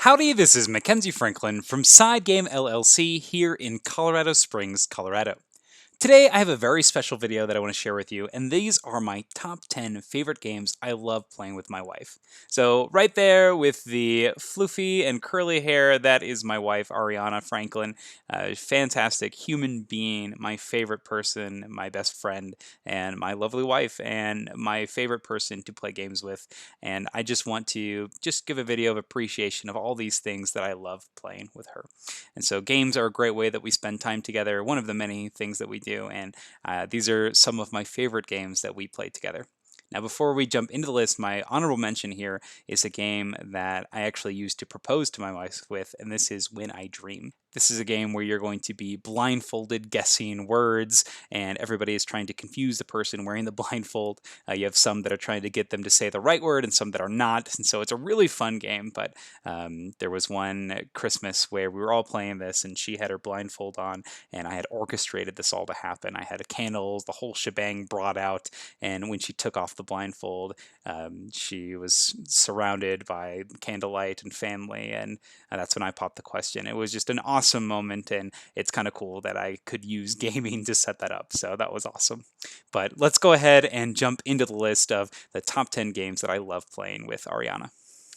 Howdy, this is Mackenzie Franklin from SideGame LLC here in Colorado Springs, Colorado. Today I have a very special video that I want to share with you, and these are my top 10 favorite games I love playing with my wife. So right there with the floofy and curly hair, that is my wife, Ariana Franklin. Fantastic human being, my favorite person, my best friend, and my lovely wife, and my favorite person to play games with. And I just want to just give a video of appreciation of all these things that I love playing with her. And so games are a great way that we spend time together, one of the many things that we do, and these are some of my favorite games that we play together. Now, before we jump into the list, my honorable mention here is a game that I actually used to propose to my wife with, and this is When I Dream. This is a game where you're going to be blindfolded guessing words, and everybody is trying to confuse the person wearing the blindfold. You have some that are trying to get them to say the right word and some that are not, and so it's a really fun game. But there was one Christmas where we were all playing this, and she had her blindfold on, and I had orchestrated this all to happen. I had candles, the whole shebang brought out, and when she took off the blindfold, she was surrounded by candlelight and family, and that's when I popped the question. It was just an awesome moment, and it's kind of cool that I could use gaming to set that up, so that was awesome. But let's go ahead and jump into the list of the top 10 games that I love playing with Ariana.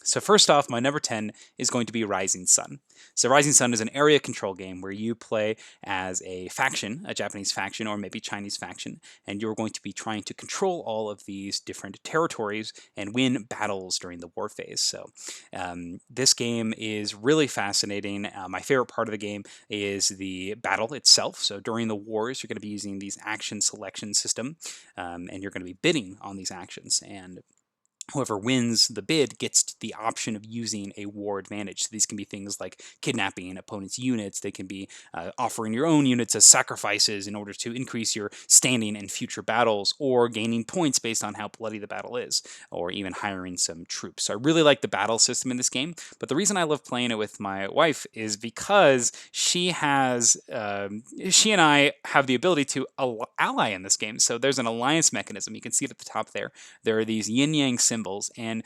So first off, my number 10 is going to be Rising Sun. So Rising Sun is an area control game where you play as a faction, a Japanese faction or maybe Chinese faction, and you're going to be trying to control all of these different territories and win battles during the war phase. So this game is really fascinating. My favorite part of the game is the battle itself. So during the wars, you're going to be using these action selection system, and you're going to be bidding on these actions. And whoever wins the bid gets the option of using a war advantage. So these can be things like kidnapping opponents' units. They can be offering your own units as sacrifices in order to increase your standing in future battles, or gaining points based on how bloody the battle is, or even hiring some troops. So I really like the battle system in this game. But the reason I love playing it with my wife is because she and I have the ability to ally in this game. So there's an alliance mechanism. You can see it at the top there. There are these yin-yang symbols, and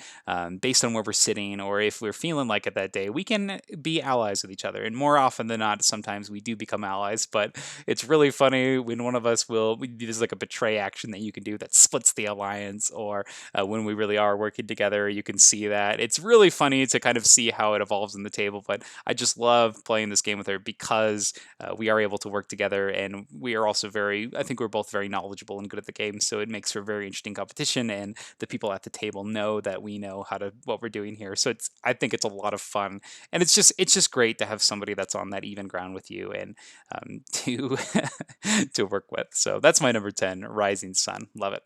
based on where we're sitting or if we're feeling like it that day, we can be allies with each other. And more often than not, sometimes we do become allies, but it's really funny when one of us there's like a betray action that you can do that splits the alliance, or when we really are working together, you can see that. It's really funny to kind of see how it evolves in the table, but I just love playing this game with her because we are able to work together, and we are also I think we're both very knowledgeable and good at the game, so it makes for very interesting competition, and the people at the table know that we know what we're doing here. So I think it's a lot of fun, and it's just great to have somebody that's on that even ground with you, and to to work with. So that's my number 10, Rising Sun. Love it.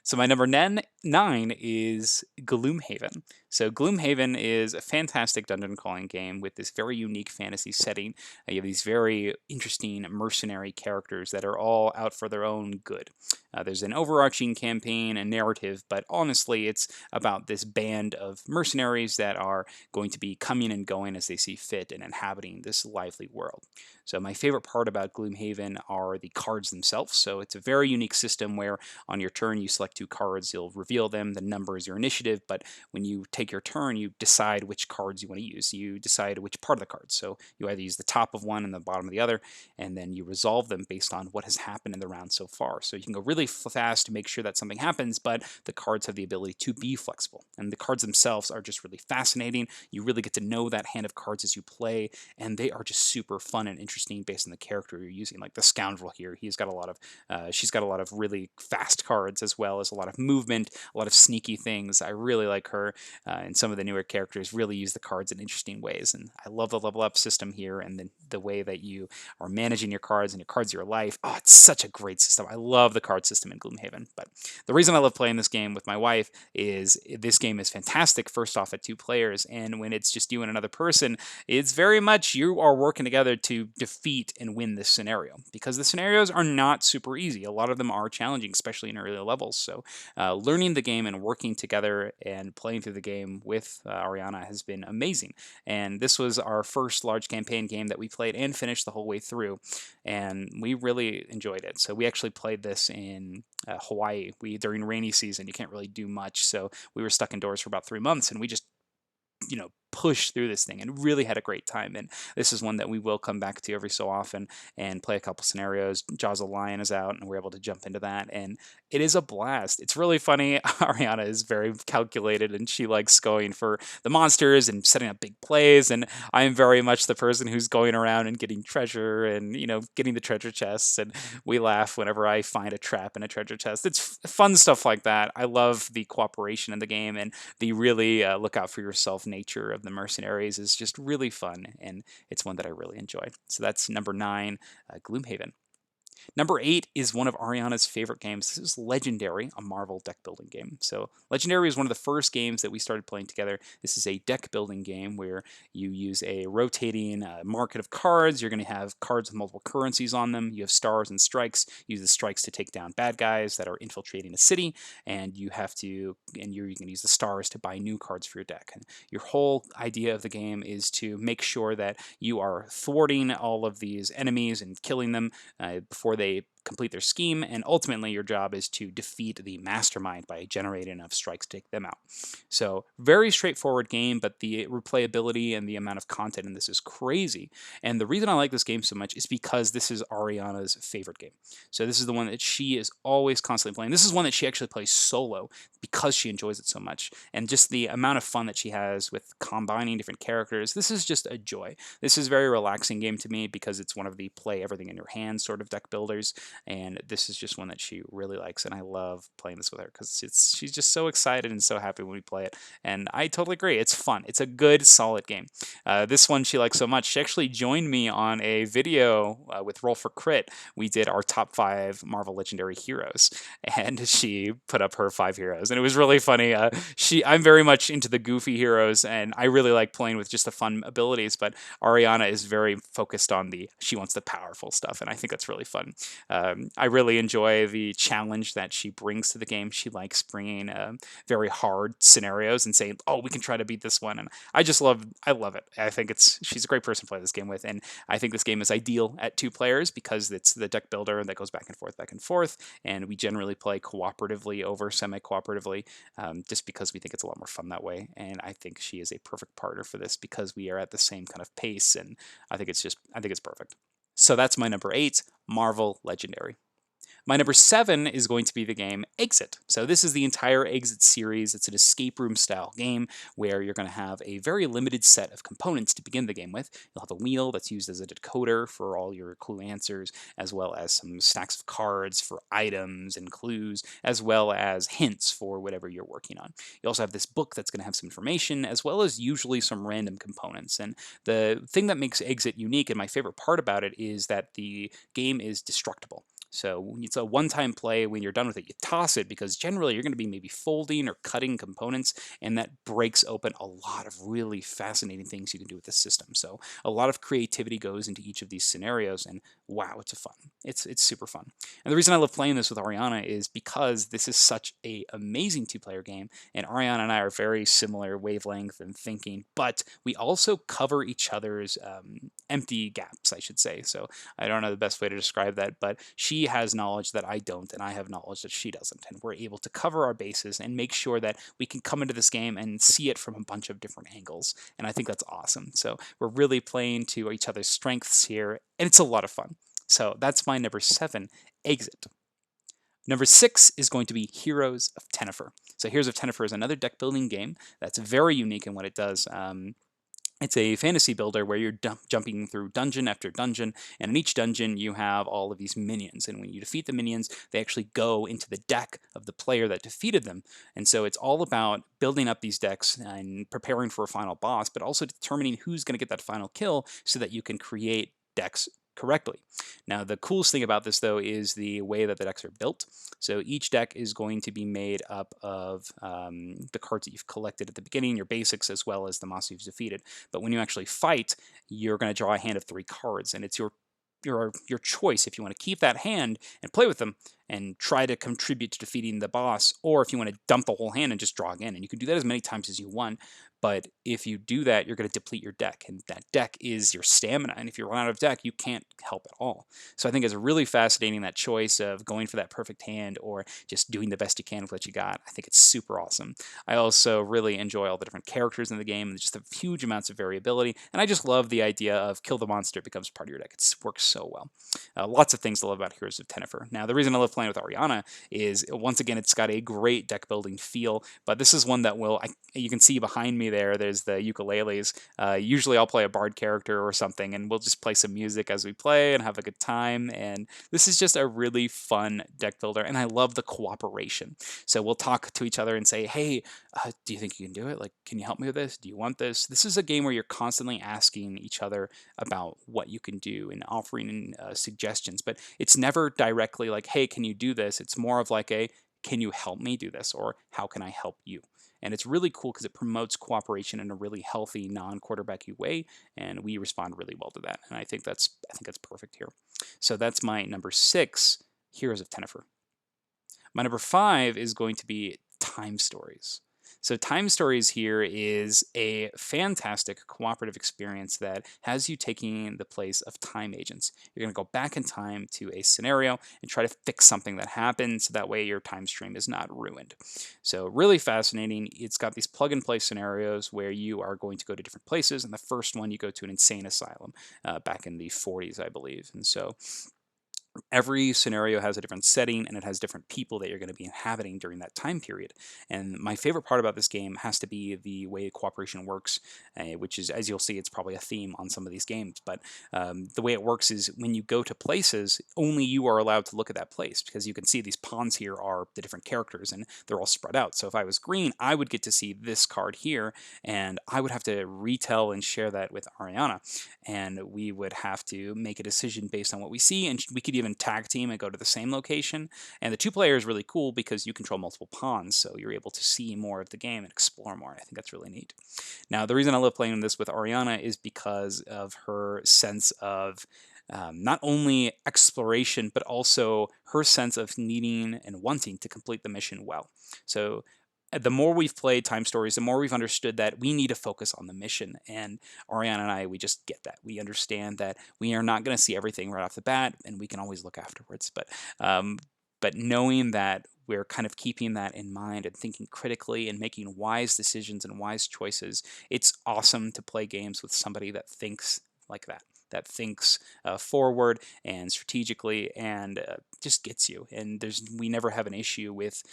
So my number 9 is Gloomhaven. So Gloomhaven is a fantastic dungeon crawling game with this very unique fantasy setting. You have these very interesting mercenary characters that are all out for their own good. There's an overarching campaign and narrative, but honestly, it's about this band of mercenaries that are going to be coming and going as they see fit and inhabiting this lively world. So my favorite part about Gloomhaven are the cards themselves. So it's a very unique system where on your turn you select 2 cards, you'll reveal them, the number is your initiative, but when you take your turn, you decide which cards you want to use. You decide which part of the cards. So you either use the top of one and the bottom of the other, and then you resolve them based on what has happened in the round so far. So you can go really fast to make sure that something happens, but the cards have the ability to be flexible. And the cards themselves are just really fascinating. You really get to know that hand of cards as you play, and they are just super fun and interesting based on the character you're using. Like the scoundrel here, she's got a lot of really fast cards, as well as a lot of movement, a lot of sneaky things. I really like her, and some of the newer characters really use the cards in interesting ways. And I love the level up system here, and the way that you are managing your cards, and your cards are your life. Oh, it's such a great system. I love the card system in Gloomhaven. But the reason I love playing this game with my wife is this game is fantastic, first off, at 2 players, and when it's just you and another person, it's very much you are working together to defeat and win this scenario, because the scenarios are not super easy. A lot of them are challenging, especially in earlier levels. So learning the game and working together and playing through the game with Ariana has been amazing. And this was our first large campaign game that we played and finished the whole way through, and we really enjoyed it. So we actually played this in Hawaii. During rainy season, you can't really do much, so we were stuck indoors for about 3 months, and we just push through this thing and really had a great time. And this is one that we will come back to every so often and play a couple scenarios. Jaws of the Lion is out, and we're able to jump into that, and it is a blast. It's really funny. Ariana is very calculated, and she likes going for the monsters and setting up big plays, and I am very much the person who's going around and getting treasure and, getting the treasure chests, and we laugh whenever I find a trap in a treasure chest. It's fun stuff like that. I love the cooperation in the game, and the really look out for yourself nature of the mercenaries is just really fun, and it's one that I really enjoy. So that's number 9, Gloomhaven. Number 8 is one of Ariana's favorite games. This is Legendary, a Marvel deck building game. So Legendary is one of the first games that we started playing together. This is a deck building game where you use a rotating market of cards. You're going to have cards with multiple currencies on them. You have stars and strikes. You use the strikes to take down bad guys that are infiltrating a city, and you can use the stars to buy new cards for your deck. And your whole idea of the game is to make sure that you are thwarting all of these enemies and killing them before they complete their scheme, and ultimately your job is to defeat the mastermind by generating enough strikes to take them out. So very straightforward game, but the replayability and the amount of content in this is crazy. And the reason I like this game so much is because this is Ariana's favorite game. So this is the one that she is always constantly playing. This is one that she actually plays solo because she enjoys it so much, and just the amount of fun that she has with combining different characters. This is just a joy. This is a very relaxing game to me because it's one of the play everything in your hands sort of deck builders, and this is just one that she really likes, and I love playing this with her because she's just so excited and so happy when we play it, and I totally agree. It's fun. It's a good, solid game. This one she likes so much. She actually joined me on a video with Roll for Crit. We did our top 5 Marvel Legendary heroes, and she put up her 5 heroes, and it was really funny. I'm very much into the goofy heroes, and I really like playing with just the fun abilities, but Ariana is very focused on she wants the powerful stuff, and I think that's really fun. I really enjoy the challenge that she brings to the game. She likes bringing very hard scenarios and saying, "Oh, we can try to beat this one," and I love it. I think she's a great person to play this game with, and I think this game is ideal at 2 players because it's the deck builder that goes back and forth, and we generally play cooperatively over semi-cooperatively, just because we think it's a lot more fun that way. And I think she is a perfect partner for this because we are at the same kind of pace, and I think it's perfect. So that's my number 8, Marvel Legendary. My number 7 is going to be the game Exit. So this is the entire Exit series. It's an escape room style game where you're going to have a very limited set of components to begin the game with. You'll have a wheel that's used as a decoder for all your clue answers, as well as some stacks of cards for items and clues, as well as hints for whatever you're working on. You also have this book that's going to have some information, as well as usually some random components. And the thing that makes Exit unique, and my favorite part about it, is that the game is destructible. So it's a one-time play. When you're done with it, you toss it because generally you're going to be maybe folding or cutting components, and that breaks open a lot of really fascinating things you can do with the system. So a lot of creativity goes into each of these scenarios, and wow, it's fun. It's super fun. And the reason I love playing this with Ariana is because this is such an amazing 2-player game, and Ariana and I are very similar wavelength and thinking, but we also cover each other's empty gaps, I should say. So I don't know the best way to describe that, but she has knowledge that I don't, and I have knowledge that she doesn't, and we're able to cover our bases and make sure that we can come into this game and see it from a bunch of different angles, and I think that's awesome. So we're really playing to each other's strengths here, and it's a lot of fun. So that's my number 7, Exit. Number 6 is going to be Heroes of Tenefyr. So Heroes of Tenefyr is another deck building game that's very unique in what it does. It's a fantasy builder where you're jumping through dungeon after dungeon, and in each dungeon you have all of these minions, and when you defeat the minions, they actually go into the deck of the player that defeated them. And so it's all about building up these decks and preparing for a final boss, but also determining who's going to get that final kill so that you can create decks correctly. Now, the coolest thing about this, though, is the way that the decks are built. So each deck is going to be made up of the cards that you've collected at the beginning, your basics, as well as the monsters you've defeated. But when you actually fight, you're going to draw a hand of 3 cards, and it's your choice if you want to keep that hand and play with them and try to contribute to defeating the boss, or if you want to dump the whole hand and just draw again. And you can do that as many times as you want, But if you do that, you're going to deplete your deck, and that deck is your stamina. And if you run out of deck, you can't help at all. So I think it's really fascinating, that choice of going for that perfect hand or just doing the best you can with what you got. I think it's super awesome. I also really enjoy all the different characters in the game and just the huge amounts of variability. And I just love the idea of kill the monster, it becomes part of your deck. It works so well. Lots of things to love about Heroes of Tenefyr. Now, the reason I love playing with Ariana is, once again, it's got a great deck building feel, but this is one that you can see behind me there's the ukuleles. Usually I'll play a bard character or something, and we'll just play some music as we play and have a good time. And this is just a really fun deck builder, and I love the cooperation. So we'll talk to each other and say, hey, do you think you can do it? Like, can you help me with this? Do you want this? This is a game where you're constantly asking each other about what you can do and offering suggestions, but it's never directly like, hey, can you do this? It's more of like can you help me do this? Or how can I help you? And it's really cool because it promotes cooperation in a really healthy, non-quarterbacky way, and we respond really well to that. And I think that's perfect here. So that's my number 6, Heroes of Tenefyr. My number 5 is going to be Time Stories. So Time Stories here is a fantastic cooperative experience that has you taking the place of time agents. You're going to go back in time to a scenario and try to fix something that happened, so that way your time stream is not ruined. So really fascinating. It's got these plug-and-play scenarios where you are going to go to different places. And the first one, you go to an insane asylum back in the 40s, I believe. And so every scenario has a different setting, and it has different people that you're going to be inhabiting during that time period. And my favorite part about this game has to be the way cooperation works, which is, as you'll see, it's probably a theme on some of these games. But the way it works is, when you go to places, only you are allowed to look at that place, because you can see these pawns here are the different characters, and they're all spread out. So if I was green, I would get to see this card here, and I would have to retell and share that with Ariana. And we would have to make a decision based on what we see, and we could even tag team and go to the same location. And the 2-player is really cool because you control multiple pawns, so you're able to see more of the game and explore more. I think that's really neat. Now, the reason I love playing this with Ariana is because of her sense of not only exploration, but also her sense of needing and wanting to complete the mission well. So the more we've played Time Stories, the more we've understood that we need to focus on the mission. And Ariana and I, we just get that. We understand that we are not going to see everything right off the bat, and we can always look afterwards. But knowing that we're kind of keeping that in mind and thinking critically and making wise decisions and wise choices, it's awesome to play games with somebody that thinks like that. That thinks forward and strategically, and just gets you. And we never have an issue with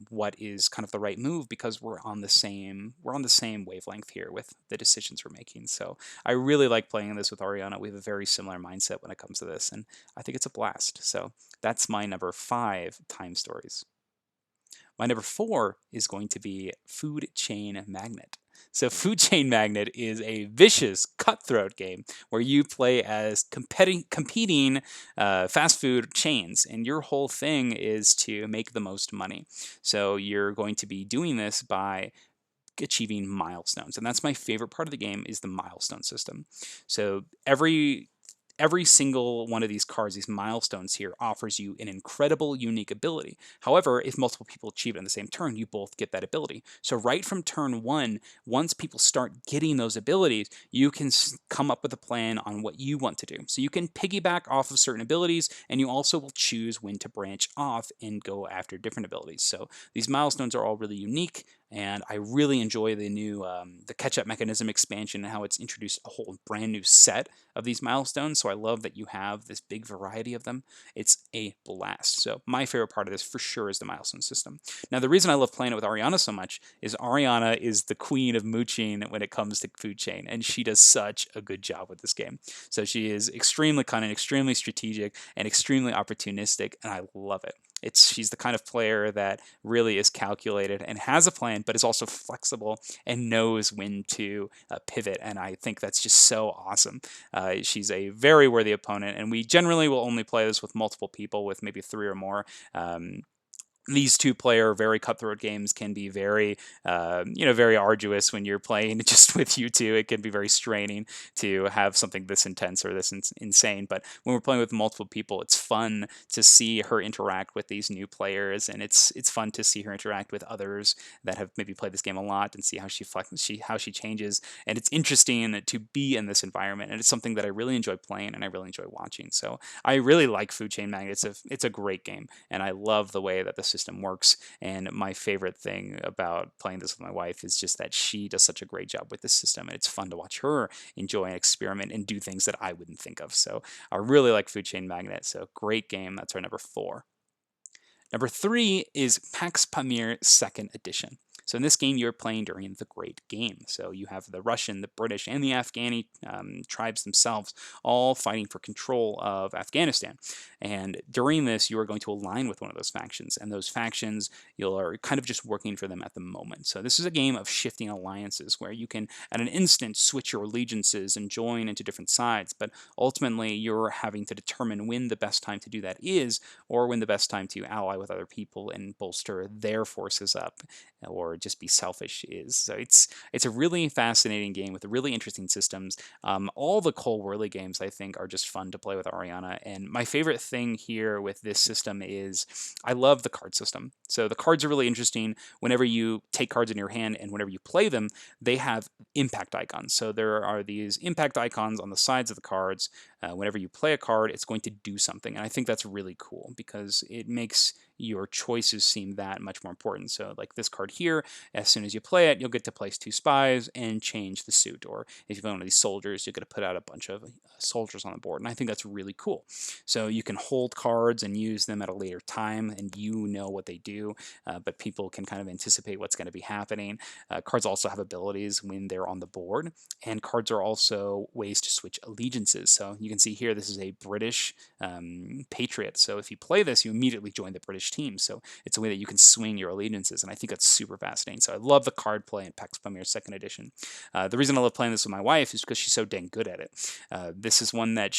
what is kind of the right move, because we're on the same wavelength here with the decisions we're making. So I really like playing this with Ariana. We have a very similar mindset when it comes to this, and I think it's a blast. So that's my number 5, Time Stories. My number 4 is going to be Food Chain Magnate. So Food Chain Magnate is a vicious, cutthroat game where you play as competing fast food chains, and your whole thing is to make the most money. So you're going to be doing this by achieving milestones, and that's my favorite part of the game, is the milestone system. So every single one of these cards, these milestones here, offers you an incredible, unique ability. However, if multiple people achieve it in the same turn, you both get that ability. So right from turn 1, once people start getting those abilities, you can come up with a plan on what you want to do. So you can piggyback off of certain abilities, and you also will choose when to branch off and go after different abilities. So these milestones are all really unique, and I really enjoy the new the catch-up mechanism expansion, and how it's introduced a whole brand new set of these milestones. So I love that you have this big variety of them. It's a blast. So my favorite part of this for sure is the milestone system. Now, the reason I love playing it with Ariana so much is Ariana is the queen of mooching when it comes to Food Chain, and she does such a good job with this game. So she is extremely cunning, extremely strategic, and extremely opportunistic, and I love it. She's the kind of player that really is calculated and has a plan, but is also flexible and knows when to pivot. And I think that's just so awesome. She's a very worthy opponent, and we generally will only play this with multiple people, with maybe 3 or more. these two-player, very cutthroat games can be very, very arduous when you're playing just with you two. It can be very straining to have something this intense or this insane. But when we're playing with multiple people, it's fun to see her interact with these new players, and it's fun to see her interact with others that have maybe played this game a lot and see how how she changes. And it's interesting to be in this environment, and it's something that I really enjoy playing and I really enjoy watching. So I really like Food Chain Magnate. It's a great game, and I love the way that the system works. And my favorite thing about playing this with my wife is just that she does such a great job with the system, and it's fun to watch her enjoy and experiment and do things that I wouldn't think of. So I really like Food Chain Magnate. So great game. That's our number 4. Number 3 is Pax Pamir Second Edition. So in this game, you're playing during the Great Game. So you have the Russian, the British, and the Afghani tribes themselves all fighting for control of Afghanistan. And during this, you are going to align with one of those factions. And those factions, you are kind of just working for them at the moment. So this is a game of shifting alliances where you can, at an instant, switch your allegiances and join into different sides. But ultimately, you're having to determine when the best time to do that is, or when the best time to ally with other people and bolster their forces up, or just be selfish is. So it's a really fascinating game with really interesting systems. All the Cole Worley games, I think, are just fun to play with Ariana. And my favorite thing here with this system is I love the card system. So the cards are really interesting. Whenever you take cards in your hand and whenever you play them, they have impact icons. So there are these impact icons on the sides of the cards. Whenever you play a card, it's going to do something. And I think that's really cool because it makes your choices seem that much more important. So like this card here, as soon as you play it, you'll get to place 2 spies and change the suit. Or if you play one of these soldiers, you're going to put out a bunch of soldiers on the board. And I think that's really cool. So you can hold cards and use them at a later time, and you know what they do, but people can kind of anticipate what's going to be happening. Cards also have abilities when they're on the board, and cards are also ways to switch allegiances. So you can see here, this is a British patriot. So if you play this, you immediately join the British team. So it's a way that you can swing your allegiances, and I think that's super fascinating. So I love the card play in Pax Pamir Second Edition. The reason I love playing this with my wife is because she's so dang good at it. This is one that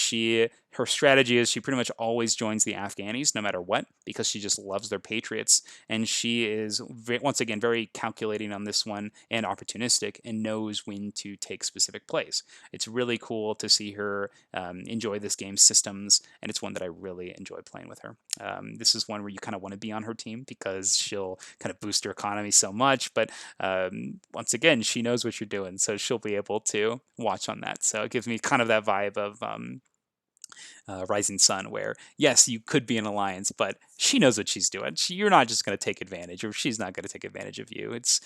her strategy is she pretty much always joins the Afghanis no matter what, because she just loves their patriots, and she is once again very calculating on this one and opportunistic, and knows when to take specific plays. It's really cool to see her enjoy this game's systems, and it's one that I really enjoy playing with her. This is one where you kind of want to be on her team because she'll kind of boost her economy so much, but once again, she knows what you're doing, so she'll be able to watch on that. So it gives me kind of that vibe of Rising Sun, where yes, you could be an alliance, but she knows what she's doing. You're not just going to take advantage, or she's not going to take advantage of you. It's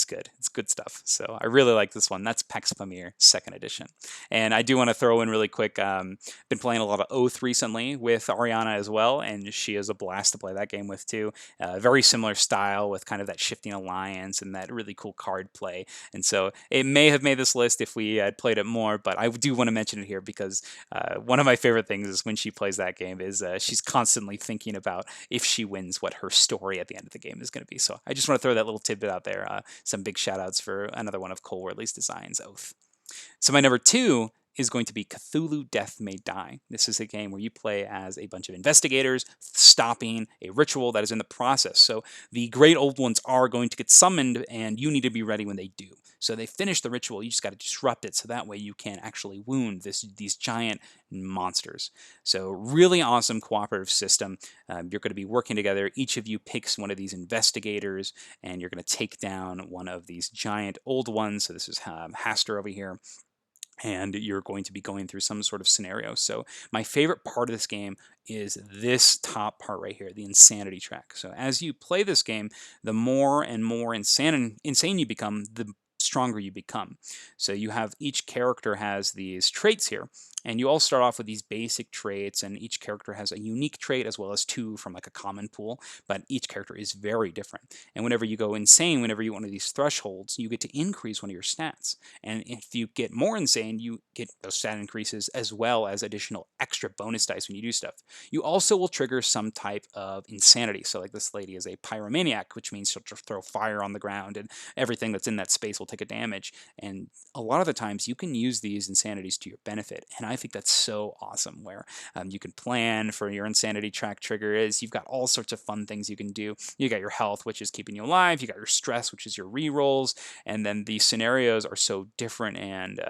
good. It's good stuff. So I really like this one. That's Pax Pamir Second Edition. And I do want to throw in really quick. Been playing a lot of Oath recently with Ariana as well, and she is a blast to play that game with too. Very similar style with kind of that shifting alliance and that really cool card play. And so it may have made this list if we had played it more, but I do want to mention it here because one of my favorite things is when she plays that game is she's constantly thinking about if she wins what her story at the end of the game is going to be. So I just want to throw that little tidbit out there. Some big shout outs for another one of Cole Worley's designs, Oath. So my number 2 is going to be Cthulhu Death May Die. This is a game where you play as a bunch of investigators stopping a ritual that is in the process. So the great old ones are going to get summoned, and you need to be ready when they do. So they finish the ritual, you just got to disrupt it so that way you can actually wound these giant monsters. So really awesome cooperative system. You're going to be working together. Each of you picks one of these investigators, and you're going to take down one of these giant old ones. So this is Haster over here, and you're going to be going through some sort of scenario. So my favorite part of this game is this top part right here, the insanity track. So as you play this game, the more and more insane you become, the stronger you become. So you have, each character has these traits here, and you all start off with these basic traits, and each character has a unique trait as well as 2 from like a common pool, but each character is very different. And whenever you go insane, whenever you hit one of these thresholds, you get to increase one of your stats. And if you get more insane, you get those stat increases as well as additional extra bonus dice when you do stuff. You also will trigger some type of insanity. So like this lady is a pyromaniac, which means she'll throw fire on the ground, and everything that's in that space will take a damage. And a lot of the times you can use these insanities to your benefit. And I think that's so awesome, where you can plan for your insanity track triggers. You've got all sorts of fun things you can do. You got your health, which is keeping you alive. You got your stress, which is your rerolls. And then the scenarios are so different, and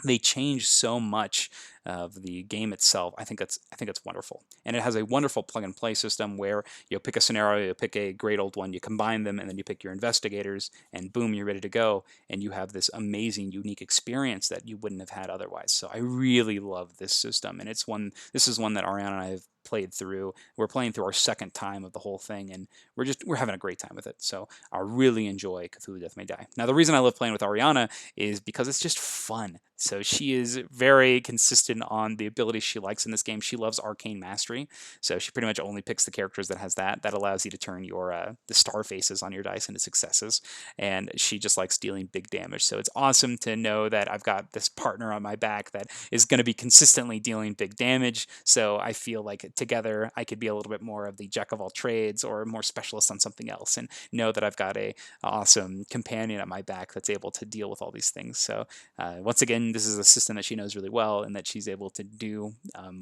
they change so much of the game itself. I think it's wonderful, and it has a wonderful plug and play system where you pick a scenario, you pick a great old one, you combine them, and then you pick your investigators, and boom, you're ready to go, and you have this amazing, unique experience that you wouldn't have had otherwise. So I really love this system, and this is one that Ariana and I have played through. We're playing through our second time of the whole thing, and we're having a great time with it. So I really enjoy Cthulhu Death May Die. Now, the reason I love playing with Ariana is because it's just fun. So she is very consistent on the abilities she likes in this game. She loves Arcane Mastery, so she pretty much only picks the characters that has that. That allows you to turn your the star faces on your dice into successes, and she just likes dealing big damage. So it's awesome to know that I've got this partner on my back that is going to be consistently dealing big damage. So I feel like together I could be a little bit more of the jack of all trades or more specialist on something else, and know that I've got a awesome companion at my back that's able to deal with all these things. So once again, this is a system that she knows really well, and that she's able to do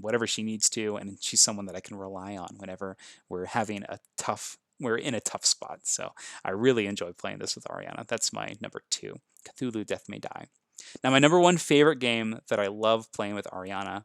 whatever she needs to, and she's someone that I can rely on whenever we're in a tough spot. So I really enjoy playing this with Ariana. That's my number 2, Cthulhu Death May Die. Now, my number 1 favorite game that I love playing with Ariana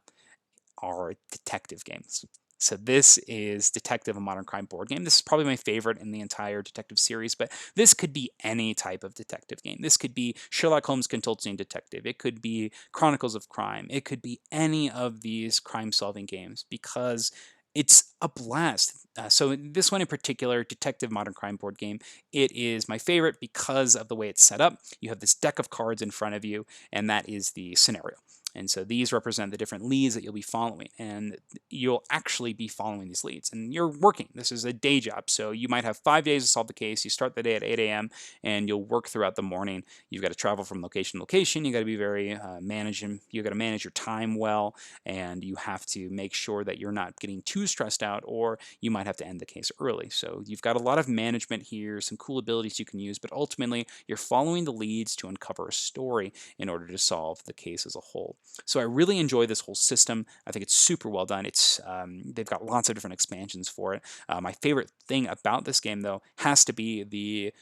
are detective games. So this is Detective, a modern crime board game. This is probably my favorite in the entire detective series, but this could be any type of detective game. This could be Sherlock Holmes Consulting Detective. It could be Chronicles of Crime. It could be any of these crime-solving games, because it's a blast. So this one in particular, Detective Modern Crime board game, it is my favorite because of the way it's set up. You have this deck of cards in front of you, and that is the scenario. And so these represent the different leads that you'll be following, and you'll actually be following these leads. And you're working. This is a day job, so you might have 5 days to solve the case. You start the day at 8 a.m., and you'll work throughout the morning. You've got to travel from location to location. You got to be very managing. You got to manage your time well, and you have to make sure that you're not getting too stressed out, or you might have to end the case early. So you've got a lot of management here, some cool abilities you can use, but ultimately you're following the leads to uncover a story in order to solve the case as a whole. So I really enjoy this whole system. I think it's super well done. They've got lots of different expansions for it. My favorite thing about this game, though, has to be the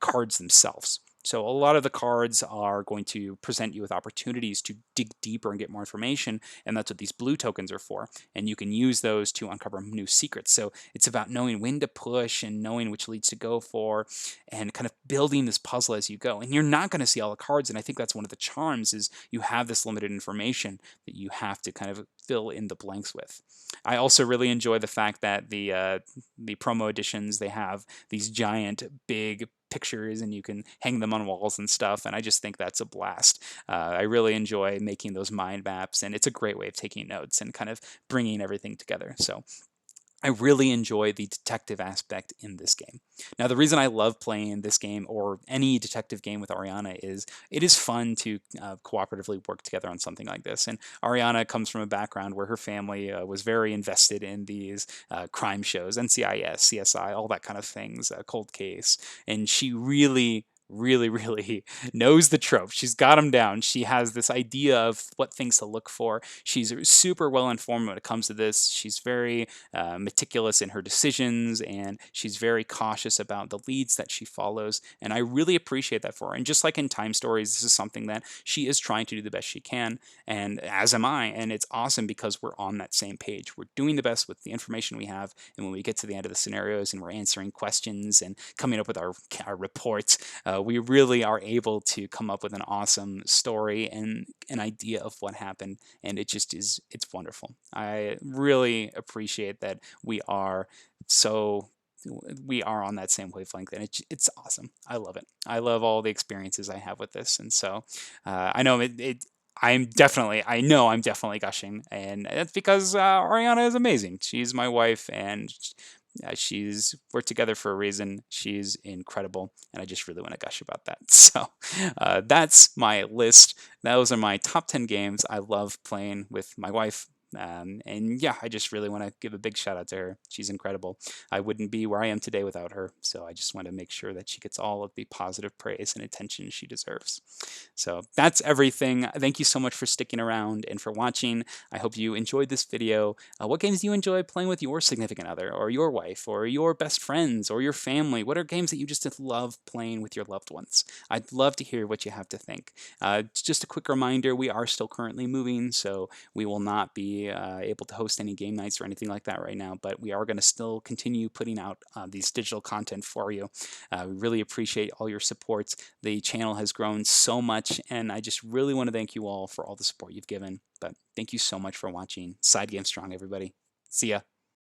cards themselves. So a lot of the cards are going to present you with opportunities to dig deeper and get more information, and that's what these blue tokens are for. And you can use those to uncover new secrets. So it's about knowing when to push and knowing which leads to go for, and kind of building this puzzle as you go. And you're not going to see all the cards, and I think that's one of the charms, is you have this limited information that you have to kind of fill in the blanks with. I also really enjoy the fact that the promo editions, they have these giant, big pictures, and you can hang them on walls and stuff, and I just think that's a blast. I really enjoy making those mind maps, and it's a great way of taking notes and kind of bringing everything together. So I really enjoy the detective aspect in this game. Now, the reason I love playing this game, or any detective game with Ariana, is it is fun to cooperatively work together on something like this. And Ariana comes from a background where her family was very invested in these crime shows, NCIS, CSI, all that kind of things, Cold Case. And she really knows the tropes. She's got them down. She has this idea of what things to look for. She's super well informed when it comes to this. She's very meticulous in her decisions, and she's very cautious about the leads that she follows. And I really appreciate that for her. And just like in Time Stories, this is something that she is trying to do the best she can, and as am I. And it's awesome because we're on that same page. We're doing the best with the information we have, and when we get to the end of the scenarios and we're answering questions and coming up with our reports, we really are able to come up with an awesome story and an idea of what happened, and it just is, it's wonderful. I really appreciate that we are on that same wavelength, and it's awesome. I love it. I love all the experiences I have with this, and so I know I know I'm definitely gushing, and that's because Ariana is amazing. She's my wife, and we're together for a reason. She's incredible, and I just really want to gush about that. So that's my list. Those are my top 10 games I love playing with my wife, And yeah, I just really want to give a big shout out to her. She's incredible. I wouldn't be where I am today without her. So I just want to make sure that she gets all of the positive praise and attention she deserves. So that's everything. Thank you so much for sticking around and for watching. I hope you enjoyed this video. What games do you enjoy playing with your significant other or your wife or your best friends or your family? What are games that you just love playing with your loved ones? I'd love to hear what you have to think. Just a quick reminder, we are still currently moving, so we will not be able to host any game nights or anything like that right now, but we are going to still continue putting out these digital content for you. We really appreciate all your supports. The channel has grown so much, and I just really want to thank you all for all the support you've given. But thank you so much for watching. Side Game Strong, everybody. See ya.